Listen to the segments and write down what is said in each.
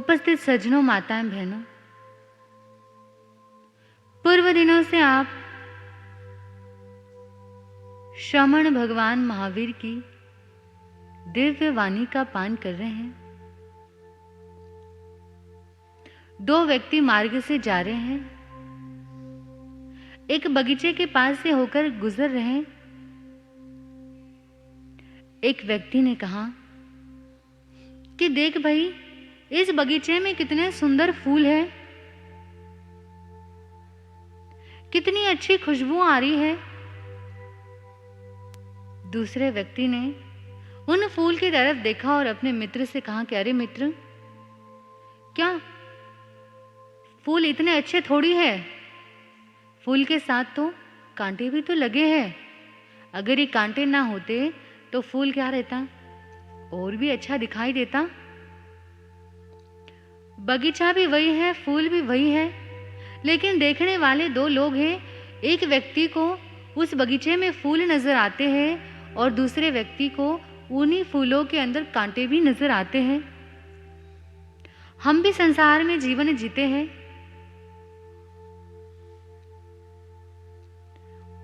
उपस्थित सज्जनों, माताएं, बहनों, पूर्व दिनों से आप श्रमण भगवान महावीर की दिव्य वाणी का पान कर रहे हैं। दो व्यक्ति मार्ग से जा रहे हैं, एक बगीचे के पास से होकर गुजर रहे हैं। एक व्यक्ति ने कहा कि देख भाई, इस बगीचे में कितने सुंदर फूल हैं, कितनी अच्छी खुशबू आ रही है। दूसरे व्यक्ति ने उन फूल की तरफ देखा और अपने मित्र से कहा कि अरे मित्र, क्या फूल इतने अच्छे थोड़ी है, फूल के साथ तो कांटे भी तो लगे हैं। अगर ये कांटे ना होते तो फूल क्या रहता, और भी अच्छा दिखाई देता। बगीचा भी वही है, फूल भी वही है, लेकिन देखने वाले दो लोग हैं। एक व्यक्ति को उस बगीचे में फूल नजर आते हैं और दूसरे व्यक्ति को उन्हीं फूलों के अंदर कांटे भी नजर आते हैं। हम भी संसार में जीवन जीते हैं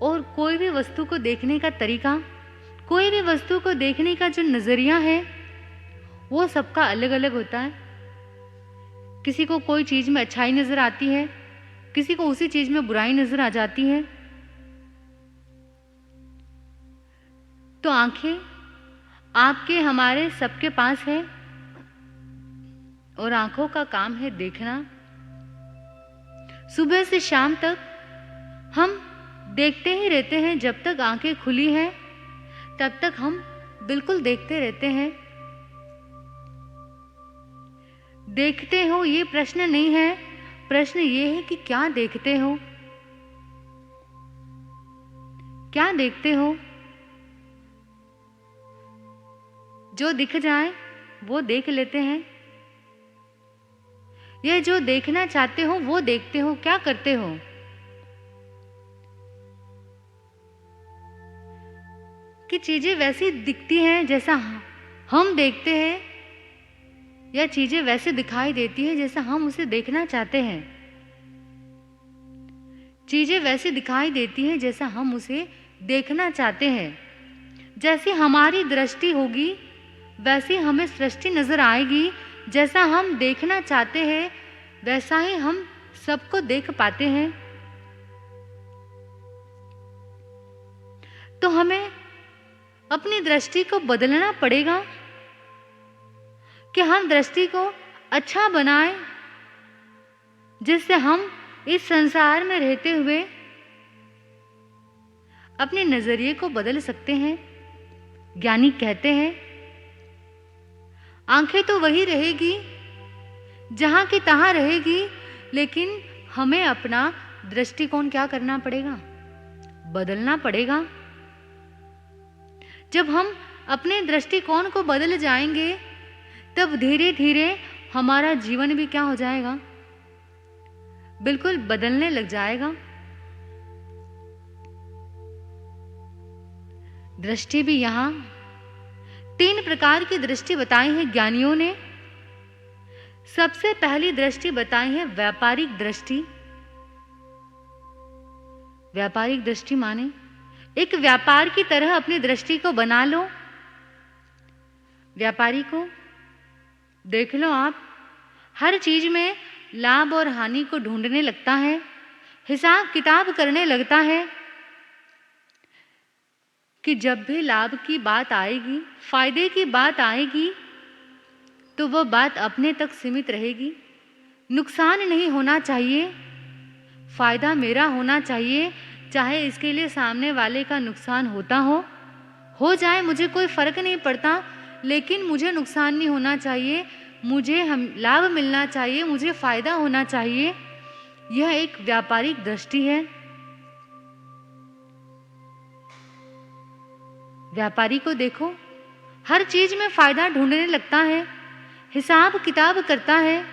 और कोई भी वस्तु को देखने का तरीका, कोई भी वस्तु को देखने का जो नजरिया है, वो सबका अलग अलग होता है। किसी को कोई चीज में अच्छाई नजर आती है, किसी को उसी चीज में बुराई नजर आ जाती है। तो आंखें आपके, हमारे सबके पास है और आंखों का काम है देखना। सुबह से शाम तक हम देखते ही रहते हैं। जब तक आंखें खुली हैं तब तक हम बिल्कुल देखते रहते हैं। देखते हो ये प्रश्न नहीं है, प्रश्न ये है कि क्या देखते हो, क्या देखते हो। जो दिख जाए वो देख लेते हैं, ये जो देखना चाहते हो वो देखते हो। क्या करते हो, कि चीजें वैसी दिखती हैं जैसा हम देखते हैं, या चीजें वैसे दिखाई देती हैं जैसा हम उसे देखना चाहते हैं। चीजें वैसे दिखाई देती हैं जैसा हम उसे देखना चाहते हैं। जैसी हमारी दृष्टि होगी वैसी हमें सृष्टि नजर आएगी। जैसा हम देखना चाहते हैं वैसा ही हम सबको देख पाते हैं। तो हमें अपनी दृष्टि को बदलना पड़ेगा कि हम दृष्टि को अच्छा बनाएं, जिससे हम इस संसार में रहते हुए अपने नजरिए को बदल सकते हैं। ज्ञानी कहते हैं आंखें तो वही रहेगी, जहां की तहां रहेगी, लेकिन हमें अपना दृष्टिकोण क्या करना पड़ेगा, बदलना पड़ेगा। जब हम अपने दृष्टिकोण को बदल जाएंगे तब धीरे धीरे हमारा जीवन भी क्या हो जाएगा, बिल्कुल बदलने लग जाएगा। दृष्टि भी यहां 3 प्रकार की दृष्टि बताई है ज्ञानियों ने। सबसे पहली दृष्टि बताई है व्यापारिक दृष्टि। व्यापारिक दृष्टि माने एक व्यापार की तरह अपनी दृष्टि को बना लो। व्यापारी को देख लो, आप हर चीज में लाभ और हानि को ढूंढने लगता है, हिसाब किताब करने लगता है कि जब भी लाभ की बात आएगी, फायदे की बात आएगी, तो वह बात अपने तक सीमित रहेगी। नुकसान नहीं होना चाहिए, फायदा मेरा होना चाहिए। चाहे इसके लिए सामने वाले का नुकसान होता हो जाए, मुझे कोई फर्क नहीं पड़ता, लेकिन मुझे नुकसान नहीं होना चाहिए, मुझे लाभ मिलना चाहिए, मुझे फायदा होना चाहिए। यह एक व्यापारिक दृष्टि है। व्यापारी को देखो, हर चीज में फायदा ढूंढने लगता है, हिसाब किताब करता है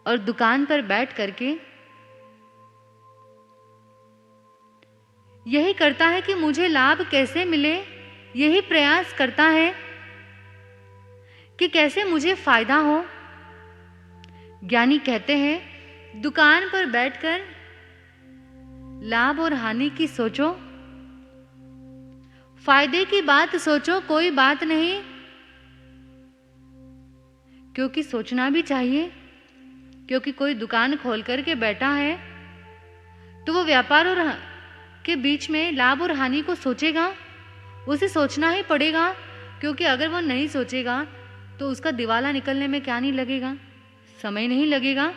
और दुकान पर बैठ करके यही करता है कि मुझे लाभ कैसे मिले, यही प्रयास करता है कि कैसे मुझे फायदा हो। ज्ञानी कहते हैं, दुकान पर बैठकर लाभ और हानि की सोचो, फायदे की बात सोचो, कोई बात नहीं, क्योंकि सोचना भी चाहिए। क्योंकि कोई दुकान खोल करके बैठा है तो वो व्यापार और के बीच में लाभ और हानि को सोचेगा, उसे सोचना ही पड़ेगा। क्योंकि अगर वो नहीं सोचेगा तो उसका दिवाला निकलने में क्या नहीं लगेगा, समय नहीं लगेगा।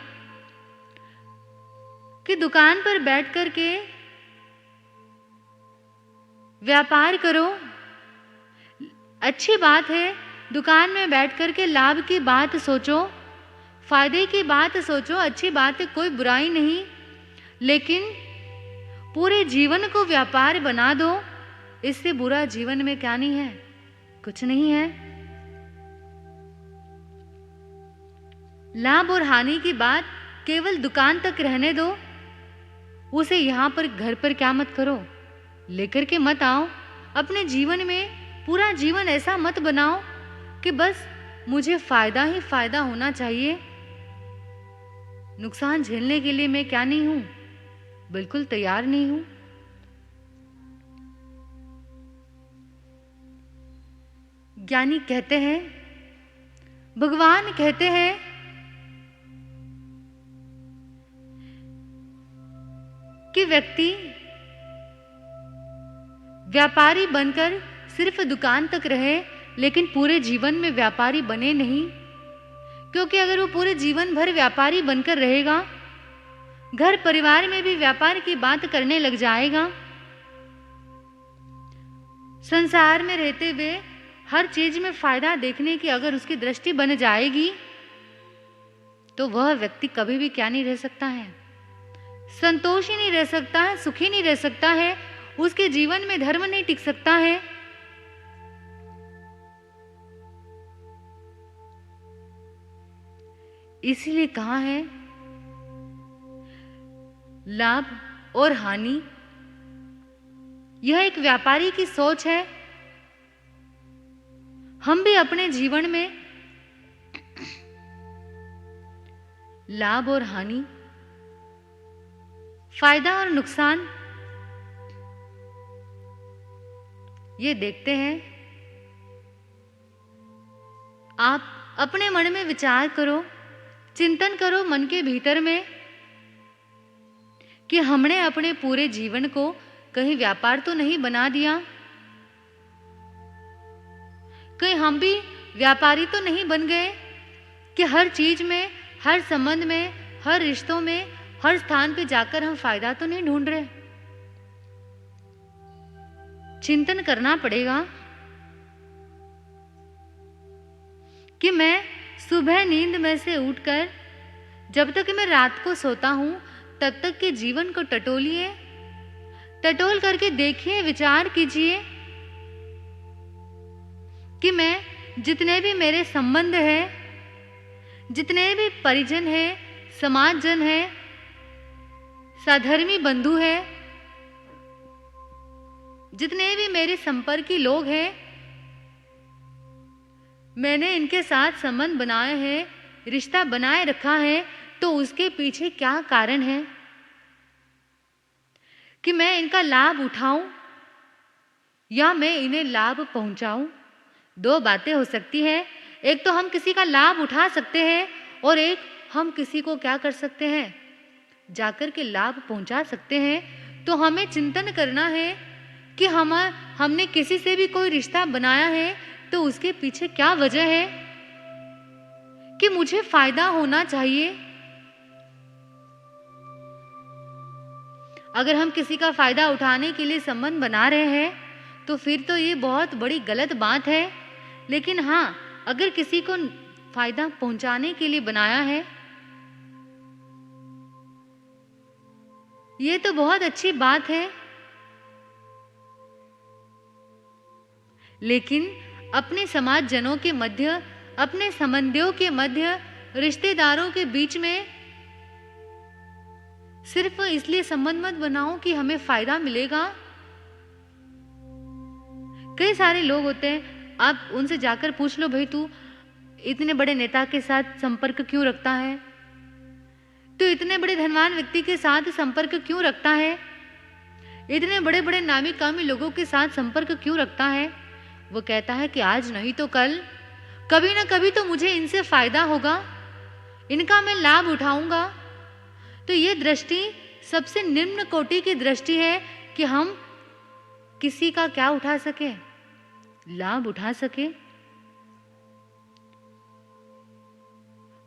कि दुकान पर बैठ कर के व्यापार करो, अच्छी बात है। दुकान में बैठ कर के लाभ की बात सोचो, फायदे की बात सोचो, अच्छी बात है, कोई बुराई नहीं। लेकिन पूरे जीवन को व्यापार बना दो, इससे बुरा जीवन में क्या नहीं है, कुछ नहीं है। लाभ और हानि की बात केवल दुकान तक रहने दो, उसे यहां पर घर पर क्या मत करो, लेकर के मत आओ। अपने जीवन में पूरा जीवन ऐसा मत बनाओ कि बस मुझे फायदा ही फायदा होना चाहिए। नुकसान झेलने के लिए मैं क्या नहीं हूं, बिल्कुल तैयार नहीं हूं। ज्ञानी कहते हैं, भगवान कहते हैं कि व्यक्ति व्यापारी बनकर सिर्फ दुकान तक रहे, लेकिन पूरे जीवन में व्यापारी बने नहीं। क्योंकि अगर वो पूरे जीवन भर व्यापारी बनकर रहेगा, घर परिवार में भी व्यापार की बात करने लग जाएगा, संसार में रहते हुए हर चीज में फायदा देखने की अगर उसकी दृष्टि बन जाएगी, तो वह व्यक्ति कभी भी क्या नहीं रह सकता है, संतोषी नहीं रह सकता है, सुखी नहीं रह सकता है, उसके जीवन में धर्म नहीं टिक सकता है। इसलिए कहा है, लाभ और हानि यह एक व्यापारी की सोच है। हम भी अपने जीवन में लाभ और हानि, फायदा और नुकसान ये देखते हैं। आप अपने मन में विचार करो, चिंतन करो मन के भीतर में कि हमने अपने पूरे जीवन को कहीं व्यापार तो नहीं बना दिया, कहीं हम भी व्यापारी तो नहीं बन गए कि हर चीज में, हर संबंध में, हर रिश्तों में, हर स्थान पे जाकर हम फायदा तो नहीं ढूंढ रहे। चिंतन करना पड़ेगा कि मैं सुबह नींद में से उठकर जब तक मैं रात को सोता हूं, तब तक के जीवन को टटोलिए, टटोल करके देखिए, विचार कीजिए कि मैं जितने भी मेरे संबंध हैं, जितने भी परिजन हैं, समाजजन हैं, साधर्मी बंधु हैं, जितने भी मेरे संपर्की लोग हैं, मैंने इनके साथ संबंध बनाए हैं, रिश्ता बनाए रखा है, तो उसके पीछे क्या कारण है कि मैं इनका लाभ उठाऊं या मैं इन्हें लाभ पहुंचाऊं। दो बातें हो सकती हैं, एक तो हम किसी का लाभ उठा सकते हैं और एक हम किसी को क्या कर सकते हैं, जाकर के लाभ पहुंचा सकते हैं। तो हमें चिंतन करना है कि हमने किसी से भी कोई रिश्ता बनाया है तो उसके पीछे क्या वजह है कि मुझे फायदा होना चाहिए। अगर हम किसी का फायदा उठाने के लिए संबंध बना रहे हैं तो फिर तो ये बहुत बड़ी गलत बात है। लेकिन हाँ, अगर किसी को फायदा पहुंचाने के लिए बनाया है, ये तो बहुत अच्छी बात है। लेकिन अपने समाजजनों के मध्य, अपने संबंधियों के मध्य, रिश्तेदारों के बीच में सिर्फ इसलिए संबंध मत बनाओ कि हमें फायदा मिलेगा। कई सारे लोग होते हैं, आप उनसे जाकर पूछ लो, भाई तू इतने बड़े नेता के साथ संपर्क क्यों रखता है? तो इतने बड़े धनवान व्यक्ति के साथ संपर्क क्यों रखता है? इतने बड़े बड़े नामी कामी लोगों के साथ संपर्क क्यों रखता है? वो कहता है कि आज नहीं तो कल कभी ना कभी तो मुझे इनसे फायदा होगा, इनका मैं लाभ उठाऊंगा। तो ये दृष्टि सबसे निम्न कोटि की दृष्टि है कि हम किसी का क्या उठा सके, लाभ उठा सके।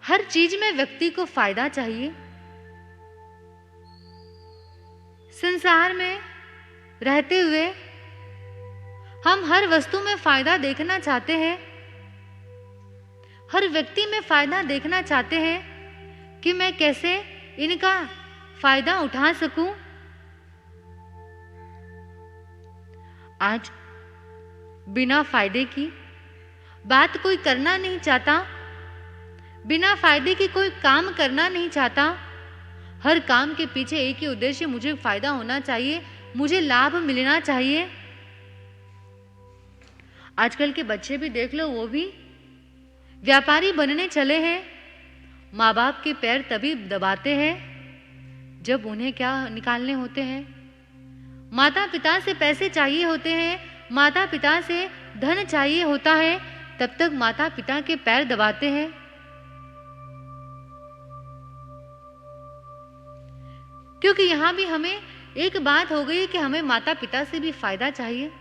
हर चीज में व्यक्ति को फायदा चाहिए। संसार में रहते हुए हम हर वस्तु में फायदा देखना चाहते हैं, हर व्यक्ति में फायदा देखना चाहते हैं कि मैं कैसे इनका फायदा उठा सकूं। आज बिना फायदे की बात कोई करना नहीं चाहता, बिना फायदे की कोई काम करना नहीं चाहता। हर काम के पीछे एक ही उद्देश्य, मुझे फायदा होना चाहिए, मुझे लाभ मिलना चाहिए। आजकल के बच्चे भी देख लो, वो भी व्यापारी बनने चले हैं। माँ बाप के पैर तभी दबाते हैं जब उन्हें क्या निकालने होते हैं। माता पिता से पैसे चाहिए होते हैं, माता पिता से धन चाहिए होता है, तब तक माता पिता के पैर दबाते हैं। क्योंकि यहां भी हमें एक बात हो गई कि हमें माता पिता से भी फायदा चाहिए।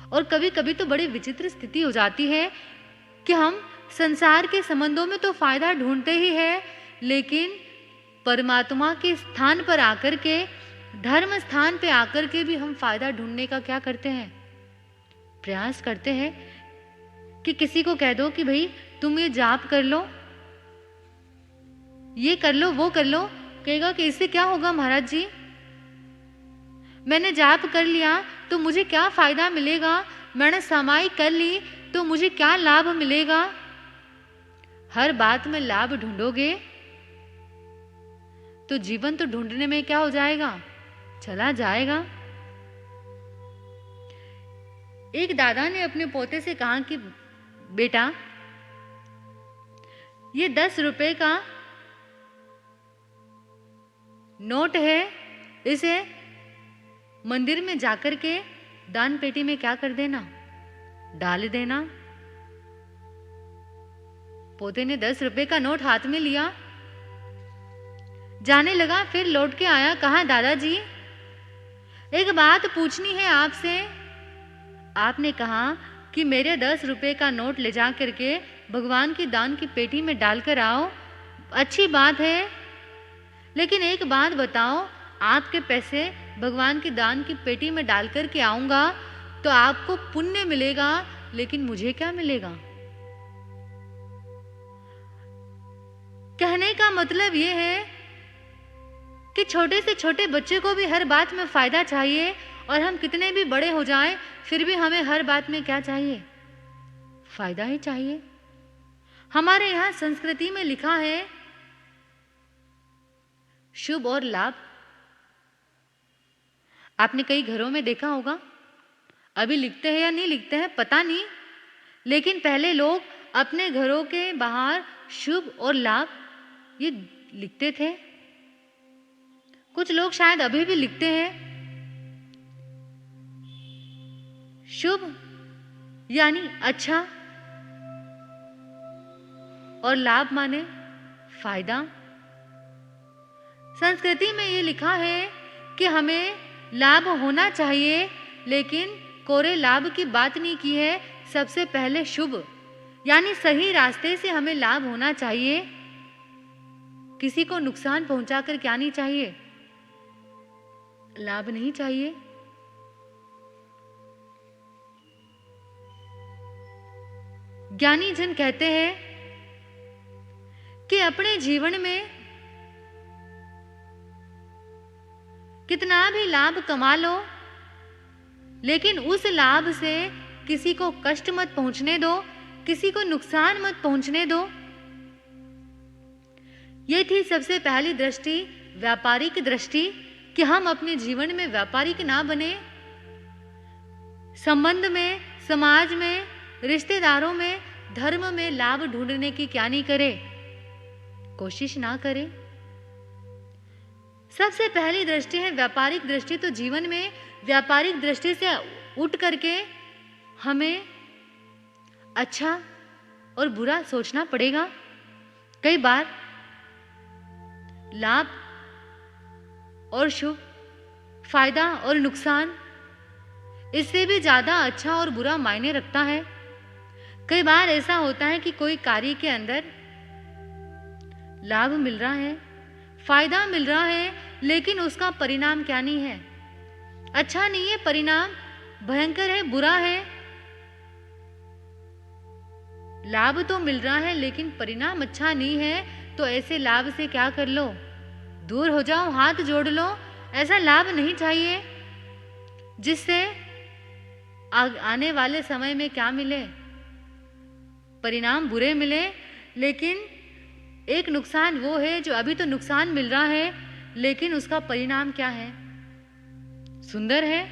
और कभी कभी तो बड़ी विचित्र स्थिति हो जाती है कि हम संसार के संबंधों में तो फायदा ढूंढते ही है, लेकिन परमात्मा के स्थान पर आकर के, धर्म स्थान पे आकर के भी हम फायदा ढूंढने का क्या करते हैं, प्रयास करते हैं कि किसी को कह दो कि भाई तुम ये जाप कर लो, ये कर लो, वो कर लो। कहेगा कि इससे क्या होगा महाराज जी, मैंने जाप कर लिया तो मुझे क्या फायदा मिलेगा, मैंने समाई कर ली तो मुझे क्या लाभ मिलेगा। हर बात में लाभ ढूंढोगे तो जीवन तो ढूंढने में क्या हो जाएगा, चला जाएगा। एक दादा ने अपने पोते से कहा कि बेटा, ये 10 रुपए का नोट है, इसे मंदिर में जाकर के दान पेटी में क्या कर देना, डाल देना। पोते ने 10 रुपए का नोट हाथ में लिया, जाने लगा, फिर लौट के आया, कहा दादाजी एक बात पूछनी है आपसे। आपने कहा कि मेरे 10 रुपए का नोट ले जा करके भगवान की दान की पेटी में डालकर आओ, अच्छी बात है, लेकिन एक बात बताओ, आपके पैसे भगवान की दान की पेटी में डाल करके आऊंगा तो आपको पुण्य मिलेगा, लेकिन मुझे क्या मिलेगा। कहने का मतलब यह है कि छोटे से छोटे बच्चे को भी हर बात में फायदा चाहिए, और हम कितने भी बड़े हो जाएं फिर भी हमें हर बात में क्या चाहिए, फायदा ही चाहिए। हमारे यहाँ संस्कृति में लिखा है शुभ और लाभ। आपने कई घरों में देखा होगा, अभी लिखते हैं या नहीं लिखते हैं पता नहीं, लेकिन पहले लोग अपने घरों के बाहर शुभ और लाभ ये लिखते थे। कुछ लोग शायद अभी भी लिखते हैं। शुभ यानी अच्छा, और लाभ माने फायदा। संस्कृति में ये लिखा है कि हमें लाभ होना चाहिए, लेकिन कोरे लाभ की बात नहीं की है। सबसे पहले शुभ यानी सही रास्ते से हमें लाभ होना चाहिए। किसी को नुकसान पहुंचाकर क्या नहीं चाहिए, लाभ नहीं चाहिए। ज्ञानी जन कहते हैं कि अपने जीवन में कितना भी लाभ कमा लो, लेकिन उस लाभ से किसी को कष्ट मत पहुंचने दो, किसी को नुकसान मत पहुंचने दो। ये थी सबसे पहली दृष्टि, व्यापारिक दृष्टि, कि हम अपने जीवन में व्यापारिक ना बने, संबंध में समाज में, रिश्तेदारों में, धर्म में लाभ ढूंढने की क्या नहीं करे, कोशिश ना करे। सबसे पहली दृष्टि है व्यापारिक दृष्टि। तो जीवन में व्यापारिक दृष्टि से उठ करके हमें अच्छा और बुरा सोचना पड़ेगा। कई बार लाभ और शुभ, फायदा और नुकसान, इससे भी ज्यादा अच्छा और बुरा मायने रखता है। कई बार ऐसा होता है कि कोई कार्य के अंदर लाभ मिल रहा है, फायदा मिल रहा है, लेकिन उसका परिणाम क्या नहीं है, अच्छा नहीं है, परिणाम भयंकर है, बुरा है। लाभ तो मिल रहा है लेकिन परिणाम अच्छा नहीं है, तो ऐसे लाभ से क्या कर लो, दूर हो जाओ, हाथ जोड़ लो। ऐसा लाभ नहीं चाहिए जिससे आने वाले समय में क्या मिले, परिणाम बुरे मिले। लेकिन एक नुकसान वो है जो अभी तो नुकसान मिल रहा है लेकिन उसका परिणाम क्या है, सुंदर है।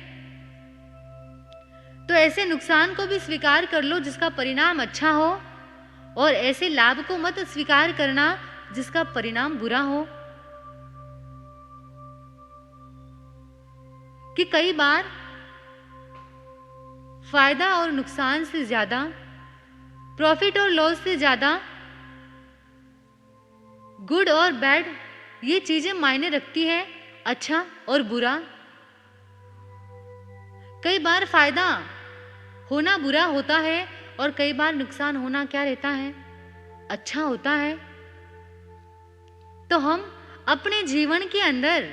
तो ऐसे नुकसान को भी स्वीकार कर लो जिसका परिणाम अच्छा हो, और ऐसे लाभ को मत स्वीकार करना जिसका परिणाम बुरा हो। कि कई बार फायदा और नुकसान से ज्यादा, प्रॉफिट और लॉस से ज्यादा गुड और बैड, ये चीजें मायने रखती है, अच्छा और बुरा। कई बार फायदा होना बुरा होता है और कई बार नुकसान होना क्या रहता है, अच्छा होता है। तो हम अपने जीवन के अंदर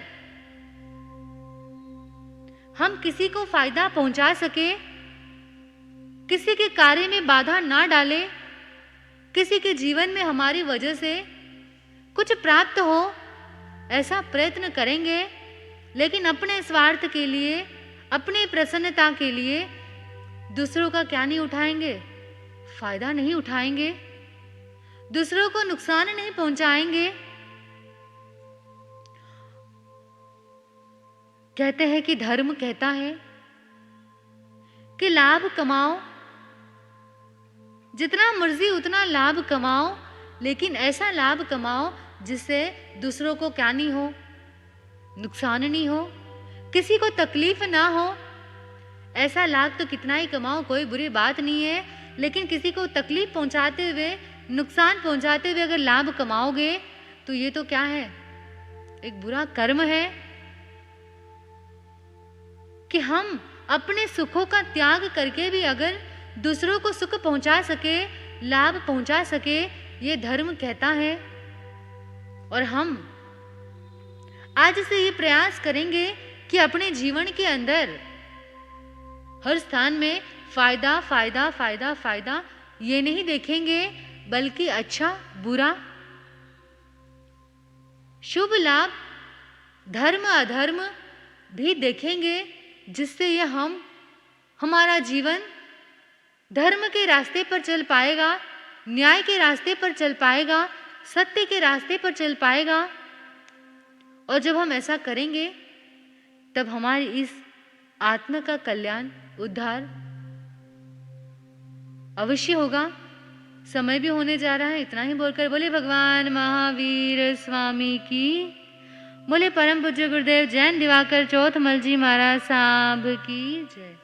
हम किसी को फायदा पहुंचा सके, किसी के कार्य में बाधा ना डाले, किसी के जीवन में हमारी वजह से कुछ प्राप्त हो, ऐसा प्रयत्न करेंगे। लेकिन अपने स्वार्थ के लिए, अपने प्रसन्नता के लिए दूसरों का क्या नहीं उठाएंगे, फायदा नहीं उठाएंगे, दूसरों को नुकसान नहीं पहुंचाएंगे। कहते हैं कि धर्म कहता है कि लाभ कमाओ, जितना मर्जी उतना लाभ कमाओ, लेकिन ऐसा लाभ कमाओ जिससे दूसरों को क्या नहीं हो, नुकसान नहीं हो, किसी को तकलीफ ना हो। ऐसा लाभ तो कितना ही कमाओ, कोई बुरी बात नहीं है, लेकिन किसी को तकलीफ पहुंचाते हुए, नुकसान पहुंचाते हुए अगर लाभ कमाओगे तो ये तो क्या है, एक बुरा कर्म है। कि हम अपने सुखों का त्याग करके भी अगर दूसरों को सुख पहुंचा सके, लाभ पहुंचा सके, ये धर्म कहता है। और हम आज से ये प्रयास करेंगे कि अपने जीवन के अंदर हर स्थान में फायदा फायदा फायदा फायदा ये नहीं देखेंगे, बल्कि अच्छा बुरा, शुभ लाभ, धर्म अधर्म भी देखेंगे, जिससे यह हमारा जीवन धर्म के रास्ते पर चल पाएगा, न्याय के रास्ते पर चल पाएगा, सत्य के रास्ते पर चल पाएगा। और जब हम ऐसा करेंगे तब हमारी इस आत्मा का कल्याण, उद्धार अवश्य होगा। समय भी होने जा रहा है, इतना ही बोलकर बोले भगवान महावीर स्वामी की, बोले परम पूज्य गुरुदेव जैन दिवाकर चौथमल जी महाराज साहब की जय।